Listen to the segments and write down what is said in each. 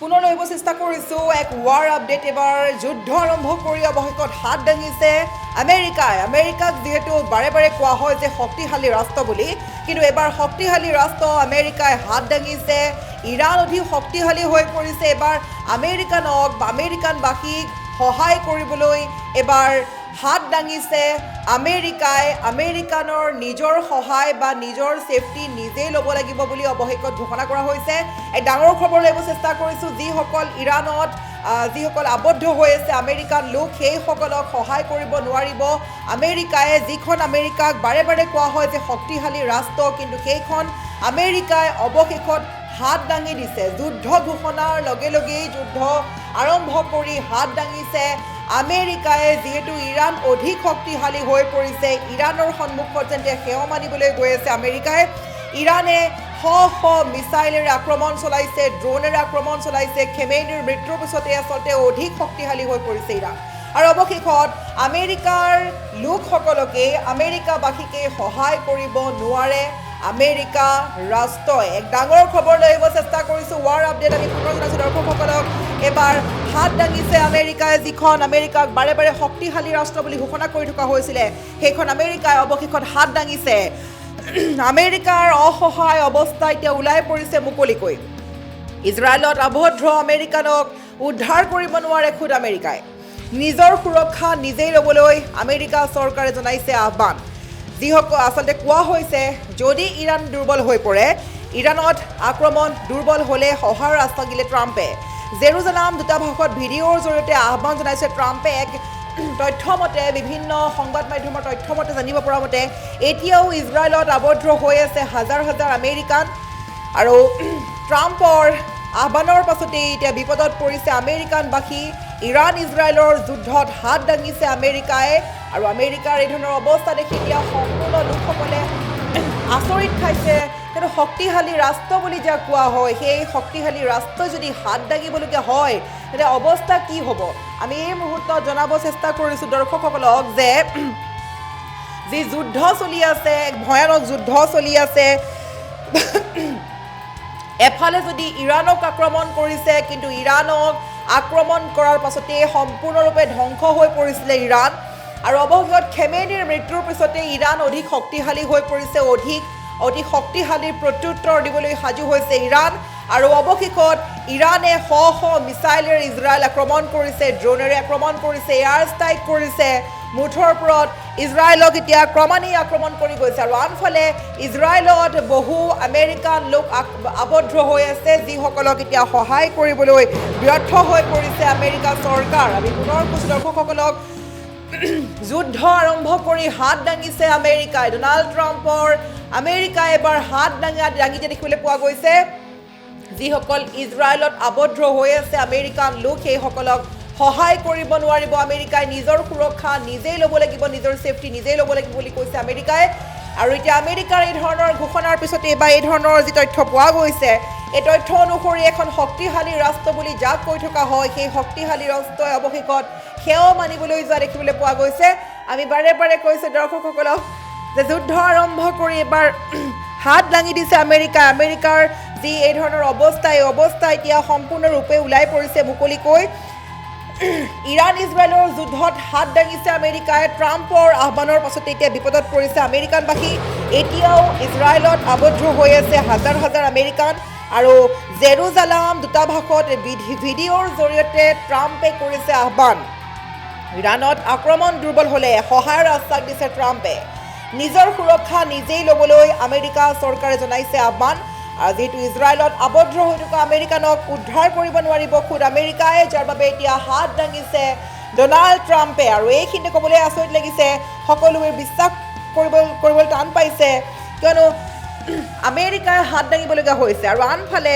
পুনৰ লৈ চেষ্টা কৰিছোঁ এক ৱাৰ আপডেট এবাৰ যুদ্ধ আৰম্ভ কৰি অৱশেষত হাত দাঙিছে আমেৰিকাক যিহেতু বাৰে বাৰে কোৱা হয় যে শক্তিশালী ৰাষ্ট্ৰ বুলি কিন্তু এবাৰ শক্তিশালী ৰাষ্ট্ৰ আমেৰিকাই হাত দাঙিছে ইৰাণ অধিক শক্তিশালী হৈ পৰিছে এবাৰ আমেৰিকানবাসীক সহায় কৰিবলৈ এবাৰ হাত দাঙিছে আমেৰিকানৰ নিজৰ সহায় বা নিজৰ সেফটি নিজেই ল'ব লাগিব বুলি অৱশেষত ঘোষণা কৰা হৈছে এক ডাঙৰ খবৰ ল'ব চেষ্টা কৰিছোঁ যিসকল ইৰাণত যিসকল আবদ্ধ হৈ আছে আমেৰিকান লোক সেইসকলক সহায় কৰিব নোৱাৰিব আমেৰিকাই যিখন আমেৰিকাক বাৰে বাৰে কোৱা হয় যে শক্তিশালী ৰাষ্ট্ৰ কিন্তু সেইখন আমেৰিকাই অৱশেষত হাত দাঙি দিছে যুদ্ধ ঘোষণাৰ লগে লগেই যুদ্ধ আৰম্ভ কৰি হাত দাঙিছে আমেৰিকাই যিহেতু ইৰাণ অধিক শক্তিশালী হৈ পৰিছে ইৰাণৰ সন্মুখত যেনে সেৱা মানিবলৈ গৈ আছে আমেৰিকাই ইৰাণে শ মিছাইলেৰে আক্ৰমণ চলাইছে ড্ৰোনেৰে আক্ৰমণ চলাইছে খেমেনিৰ মৃত্যুৰ পিছতে আচলতে অধিক শক্তিশালী হৈ পৰিছে ইৰাণ আৰু অৱশেষত আমেৰিকাৰ লোকসকলকে আমেৰিকাবাসীকে সহায় কৰিব নোৱাৰে আমেৰিকা ৰাষ্ট্ৰই এক ডাঙৰ খবৰ লৈ আহিব চেষ্টা কৰিছোঁ ৱাৰ আপডেট আমি পুনৰ জনাইছোঁ দৰ্শকসকলক এবাৰ হাত দাঙিছে আমেৰিকাই যিখন আমেৰিকাক বাৰে বাৰে শক্তিশালী ৰাষ্ট্ৰ বুলি ঘোষণা কৰি থকা হৈছিলে সেইখন আমেৰিকাই অৱশেষত হাত দাঙিছে আমেৰিকাৰ অসহায় অৱস্থা এতিয়া ওলাই পৰিছে মুকলিকৈ ইজৰাইলত আবদ্ধ আমেৰিকানক উদ্ধাৰ কৰিব নোৱাৰে খুদ আমেৰিকাই নিজৰ সুৰক্ষা নিজেই ল'বলৈ আমেৰিকা চৰকাৰে জনাইছে আহ্বান যিসকল আচলতে কোৱা হৈছে যদি ইৰাণ দুৰ্বল হৈ পৰে ইৰাণত আক্ৰমণ দুৰ্বল হ'লে সহায়ৰ ৰাস্তা দিলে ট্ৰাম্পে জেৰুজালাম দূতাবাসত ভিডিঅ'ৰ জৰিয়তে আহ্বান জনাইছে ট্ৰাম্পে এক তথ্যমতে বিভিন্ন সংবাদ মাধ্যমৰ তথ্যমতে জানিব পৰা মতে এতিয়াও ইজৰাইলত আবদ্ধ হৈ আছে হাজাৰ হাজাৰ আমেৰিকান আৰু ট্ৰাম্পৰ আহ্বানৰ পাছতেই এতিয়া বিপদত পৰিছে আমেৰিকানবাসী ইৰাণ ইজৰাইলৰ যুদ্ধত হাত দাঙিছে আমেৰিকাই আৰু আমেৰিকাৰ এই ধৰণৰ অৱস্থা দেখি এতিয়া সম্পূৰ্ণ লোকসকলে আচৰিত খাইছে কিন্তু শক্তিশালী ৰাষ্ট্ৰ বুলি যাক কোৱা হয় সেই শক্তিশালী ৰাষ্ট্ৰই যদি হাত দাঙিবলগীয়া হয় তেতিয়া অৱস্থা কি হ'ব আমি এই মুহূৰ্তত জনাব চেষ্টা কৰিছোঁ দৰ্শকসকলক যে যি যুদ্ধ চলি আছে এক ভয়ানক যুদ্ধ চলি আছে এফালে যদি ইৰাণক আক্ৰমণ কৰিছে কিন্তু ইৰাণক আক্ৰমণ কৰাৰ পাছতে সম্পূৰ্ণৰূপে ধ্বংস হৈ পৰিছিলে ইৰাণ আৰু অৱশেষত খেমেনিৰ মৃত্যুৰ পিছতে ইৰাণ অধিক শক্তিশালী হৈ পৰিছে অধিক শক্তিশালী প্ৰত্যুত্তৰ দিবলৈ সাজু হৈছে ইৰাণ আৰু অৱশেষত ইৰাণে শ মিছাইলেৰে ইজৰাইল আক্ৰমণ কৰিছে ড্ৰোনেৰে আক্ৰমণ কৰিছে এয়াৰ ষ্ট্ৰাইক কৰিছে মুঠৰ ওপৰত ইজৰাইলক এতিয়া ক্ৰমান্বয়ে আক্ৰমণ কৰি গৈছে আৰু আনফালে ইজৰাইলত বহু আমেৰিকান লোক আবদ্ধ হৈ আছে যিসকলক এতিয়া সহায় কৰিবলৈ ব্যৰ্থ হৈ পৰিছে আমেৰিকা চৰকাৰ আমি পুনৰ কৈছোঁ দৰ্শকসকলক যুদ্ধ আৰম্ভ কৰি হাত দাঙিছে আমেৰিকাই ডনাল্ড ট্ৰাম্পৰ আমেৰিকাই এবাৰ হাত দাঙি দেখিবলৈ পোৱা গৈছে যিসকল ইজৰাইলত আবদ্ধ হৈ আছে আমেৰিকান লোক সেইসকলক সহায় কৰিব নোৱাৰিব আমেৰিকাই নিজৰ সুৰক্ষা নিজেই ল'ব লাগিব নিজৰ সেফটি নিজেই ল'ব লাগিব বুলি কৈছে আমেৰিকাই আৰু এতিয়া আমেৰিকাৰ এই ধৰণৰ ঘোষণাৰ পিছতে বা এই ধৰণৰ যি তথ্য পোৱা গৈছে এই তথ্য অনুসৰি এখন শক্তিশালী ৰাষ্ট্ৰ বুলি যাক কৈ থকা হয় সেই শক্তিশালী ৰাষ্ট্ৰই অৱশেষত সেৱা মানিবলৈ যোৱা দেখিবলৈ পোৱা গৈছে আমি বাৰে বাৰে কৈছোঁ দৰ্শকসকলক যে যুদ্ধ আৰম্ভ কৰি এবাৰ হাত দাঙি দিছে আমেৰিকাৰ যি এই ধৰণৰ অৱস্থা এই অৱস্থা এতিয়া সম্পূৰ্ণৰূপে ওলাই পৰিছে মুকলিকৈ ইৰাণ ইজৰাইলৰ যুদ্ধত হাত দাঙিছে আমেৰিকাই ট্ৰাম্পৰ আহ্বানৰ পাছতে এতিয়া বিপদত পৰিছে আমেৰিকানবাসী এতিয়াও ইজৰাইলত আবদ্ধ হৈ আছে হাজাৰ হাজাৰ আমেৰিকান আৰু জেৰুজালাম দূতাবাসত ভিডিঅ'ৰ জৰিয়তে ট্ৰাম্পে কৰিছে আহ্বান ইৰাণত আক্ৰমণ দুৰ্বল হ'লে সহায়ৰ আশ্বাস দিছে ট্ৰাম্পে নিজৰ সুৰক্ষা নিজেই ল'বলৈ আমেৰিকা চৰকাৰে জনাইছে আহ্বান আৰু যিহেতু ইজৰাইলত আবদ্ধ হৈ থকা আমেৰিকানক উদ্ধাৰ কৰিব নোৱাৰিব খুদ আমেৰিকাই যাৰ বাবে এতিয়া হাত দাঙিছে ডনাল্ড ট্ৰাম্পে আৰু এইখিনি ক'বলৈ আচৰিত লাগিছে সকলোৱে বিশ্বাস কৰিবলৈ টান পাইছে কিয়নো আমেৰিকাই হাত দাঙিবলগীয়া হৈছে আৰু আনফালে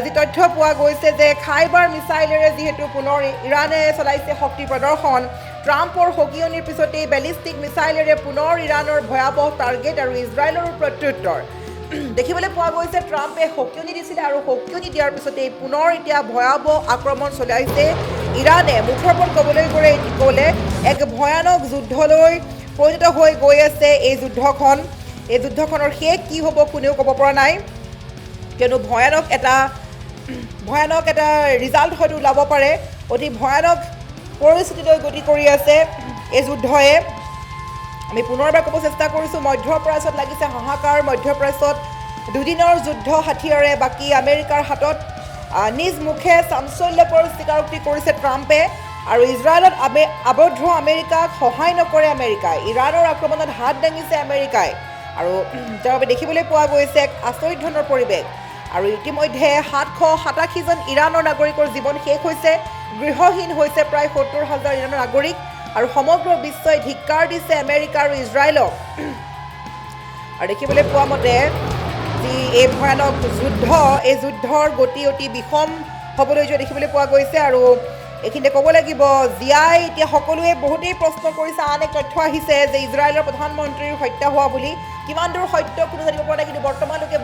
যি তথ্য পোৱা গৈছে যে খাইবাৰ মিছাইলেৰে যিহেতু পুনৰ ইৰাণে চলাইছে শক্তি প্ৰদৰ্শন ট্ৰাম্পৰ সকিয়নিৰ পিছতেই বেলিষ্টিক মিছাইলেৰে পুনৰ ইৰাণৰ ভয়াৱহ টাৰ্গেট আৰু ইজৰাইলৰ প্ৰত্যুত্তৰ দেখিবলৈ পোৱা গৈছে ট্ৰাম্পে সকিয়নি দিছিলে আৰু সকিয়নি দিয়াৰ পিছতেই পুনৰ এতিয়া ভয়াৱহ আক্ৰমণ চলাইছে ইৰাণে মুখৰ ওপৰত ক'বলৈ এক ভয়ানক যুদ্ধলৈ পৰিণত হৈ গৈ আছে এই যুদ্ধখনৰ শেষ কি হ'ব কোনেও ক'ব পৰা নাই কিয়নো ভয়ানক এটা ভয়ানক এটা ৰিজাল্ট হয়তো ওলাব পাৰে অতি ভয়ানক পৰিস্থিতিলৈ গতি কৰি আছে এই যুদ্ধয়ে আমি পুনৰবাৰ ক'ব চেষ্টা কৰিছোঁ মধ্যপ্ৰাচ্যত লাগিছে হাহাকাৰ মধ্যপ্ৰাচ্যত দুদিনৰ যুদ্ধ হাথিয়াৰে বাকী আমেৰিকাৰ হাতত নিজ মুখে চাঞ্চল্যকৰ স্বীকাৰোক্তি কৰিছে ট্ৰাম্পে আৰু ইজৰাইলত আবদ্ধ আমেৰিকাক সহায় নকৰে আমেৰিকাই ইৰাণৰ আক্ৰমণত হাত দাঙিছে আমেৰিকাই আৰু তাৰ বাবে দেখিবলৈ পোৱা গৈছে এক আচৰিত ধৰণৰ পৰিৱেশ আৰু ইতিমধ্যে 787জন ইৰাণৰ নাগৰিকৰ জীৱন শেষ হৈছে গৃহহীন হৈছে প্ৰায় 70,000 ইৰাণৰ নাগৰিক আৰু সমগ্ৰ বিশ্বই ধিক্কাৰ দিছে আমেৰিকা আৰু ইজৰাইলক আৰু দেখিবলৈ পোৱা মতে যি এই ভয়ানক যুদ্ধ এই যুদ্ধৰ গতি অতি বিষম হ'বলৈ যোৱা দেখিবলৈ পোৱা গৈছে আৰু এইখিনিতে ক'ব লাগিব জীয়াই এতিয়া সকলোৱে বহুতেই প্ৰশ্ন কৰিছে আন এক তথ্য আহিছে যে ইজৰাইলৰ প্ৰধানমন্ত্ৰীৰ হত্যা হোৱা বুলি কিমান দূৰ সত্য কোনো জানিব পৰা নাই কিন্তু বৰ্তমানলৈকে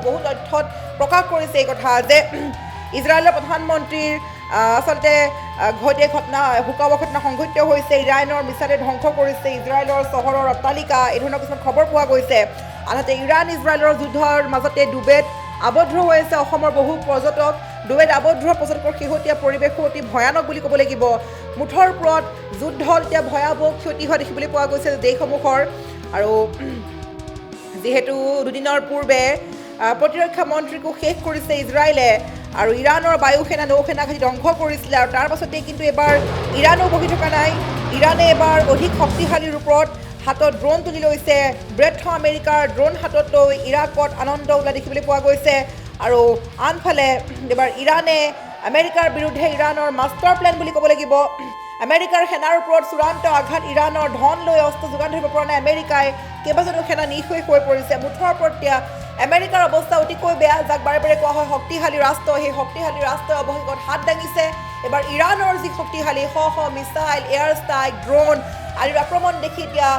বহু তথ্যত প্ৰকাশ কৰিছে এই কথা যে ইজৰাইলৰ প্ৰধানমন্ত্ৰীৰ আচলতে শোকাব ঘটনা সংঘটিত হৈছে ইৰাণৰ মিছাইলে ধ্বংস কৰিছে ইজৰাইলৰ চহৰৰ অট্টালিকা এই ধৰণৰ কিছুমান খবৰ পোৱা গৈছে আনহাতে ইৰাণ ইজৰাইলৰ যুদ্ধৰ মাজতে ডুবেত আবদ্ধ হৈ আছে অসমৰ বহু পৰ্যটক ডুবেত আবদ্ধ পৰ্যটকৰ শেহতীয়া পৰিৱেশো অতি ভয়ানক বুলি ক'ব লাগিব মুঠৰ ওপৰত যুদ্ধত এতিয়া ভয়াৱহ ক্ষতি হোৱা দেখিবলৈ পোৱা গৈছে দেশসমূহৰ আৰু যিহেতু দুদিনৰ পূৰ্বে প্ৰতিৰক্ষা মন্ত্ৰীকো শেষ কৰিছে ইজৰাইলে আৰু ইৰাণৰ বায়ুসেনা নৌসেনা ঘাটি ধ্বংস কৰিছিলে আৰু তাৰ পাছতে কিন্তু এবাৰ ইৰাণো বহি থকা নাই ইৰাণে এবাৰ অধিক শক্তিশালী ৰূপত হাতত ড্ৰোন তুলি লৈছে ব্যৰ্থ আমেৰিকাৰ ড্ৰোন হাতত লৈ ইৰাকত আনন্দ ওলাই দেখিবলৈ পোৱা গৈছে আৰু আনফালে এবাৰ ইৰাণে আমেৰিকাৰ বিৰুদ্ধে ইৰাণৰ মাষ্টাৰ প্লেন বুলি ক'ব লাগিব আমেৰিকাৰ সেনাৰ ওপৰত চূড়ান্ত আঘাত ইৰাণৰ ধন লৈ অস্ত্ৰ যোগান ধৰিব পৰা নাই আমেৰিকাই কেইবাজনো সেনা নিঃশেষ হৈ পৰিছে মুঠৰ ওপৰত এতিয়া আমেৰিকাৰ অৱস্থা অতিকৈ বেয়া যাক বাৰে বাৰে কোৱা হয় শক্তিশালী ৰাষ্ট্ৰ সেই শক্তিশালী ৰাষ্ট্ৰই অৱশেষত হাত দাঙিছে এবাৰ ইৰাণৰ যি শক্তিশালী মিছাইল এয়াৰ ষ্ট্ৰাইক ড্ৰোন আদিৰ আক্ৰমণ দেখি এতিয়া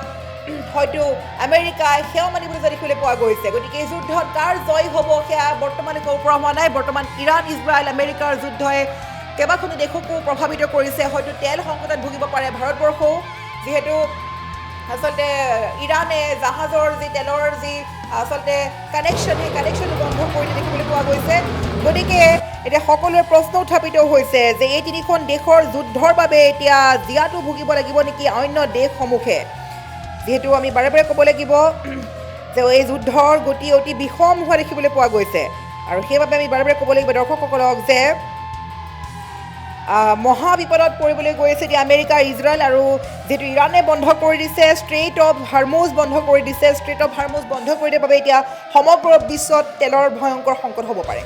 হয়তো আমেৰিকাই সেৱা মানিবলৈ যোৱা দেখিবলৈ পোৱা গৈছে গতিকে এই যুদ্ধত কাৰ জয় হ'ব সেয়া বৰ্তমানলৈকে ক'ব পৰা হোৱা নাই বৰ্তমান ইৰাণ ইজৰাইল আমেৰিকাৰ যুদ্ধই কেইবাখনো দেশকো প্ৰভাৱিত কৰিছে হয়তো তেল সংকটত ভুগিব পাৰে ভাৰতবৰ্ষও যিহেতু আচলতে ইৰাণে জাহাজৰ যি তেলৰ যি আচলতে কানেকশ্যন সেই কানেকশ্যনটো বন্ধ কৰি দেখিবলৈ পোৱা গৈছে গতিকে এতিয়া সকলোৱে প্ৰশ্ন উত্থাপিত হৈছে যে এই তিনিখন দেশৰ যুদ্ধৰ বাবে এতিয়া জীয়াটো ভুগিব লাগিব নেকি অন্য দেশসমূহে যিহেতু আমি বাৰে বাৰে ক'ব লাগিব যে এই যুদ্ধৰ গতি অতি বিষম হোৱা দেখিবলৈ পোৱা গৈছে আৰু সেইবাবে আমি বাৰে বাৰে ক'ব লাগিব দৰ্শকসকলক যে মহাবিপদত পৰিবলৈ গৈ আছে এতিয়া আমেৰিকা ইজৰাইল আৰু যিহেতু ইৰাণে বন্ধ কৰি দিছে ষ্ট্ৰেইট অফ হাৰমুজ বন্ধ কৰি দিছে ষ্ট্ৰেইট অফ হাৰমুজ বন্ধ কৰি দিয়াৰ বাবে এতিয়া সমগ্ৰ বিশ্বত তেলৰ ভয়ংকৰ সংকট হ'ব পাৰে